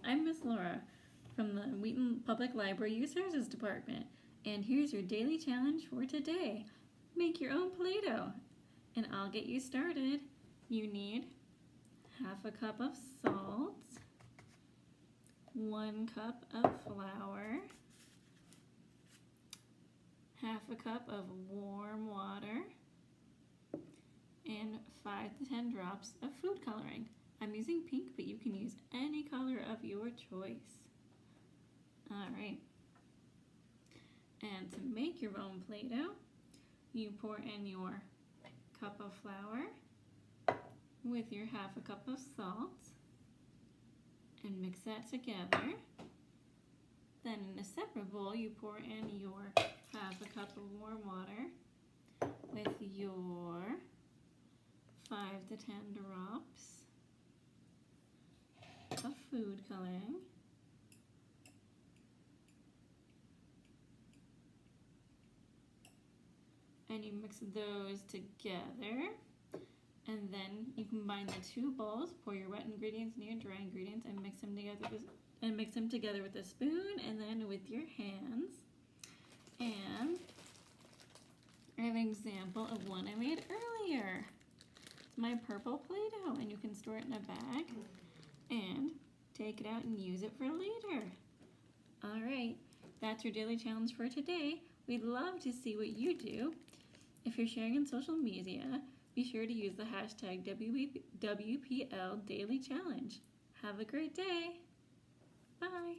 I'm Miss Laura from the Wheaton Public Library Youth Services Department, and here's your daily challenge for today. Make your own Play-Doh, and I'll get you started. You need half a cup of salt, 1 cup of flour, half a cup of warm water, and 5 to 10 drops of food coloring. I'm using pink, but you can use any color of your choice. Alright. And to make your own Play-Doh, you pour in your cup of flour with your half a cup of salt and mix that together. Then in a separate bowl, you pour in your half a cup of warm water with your 5 to 10 drops of food coloring. And you mix those together, and then you combine the two bowls. Pour your wet ingredients and your dry ingredients and mix them together with a spoon and then with your hands. And I have an example of one I made earlier. It's my purple Play-Doh, and you can store it in a bag and take it out and use it for later. All right, that's your daily challenge for today. We'd love to see what you do. If you're sharing on social media, be sure to use the hashtag WPL Daily Challenge. Have a great day. Bye.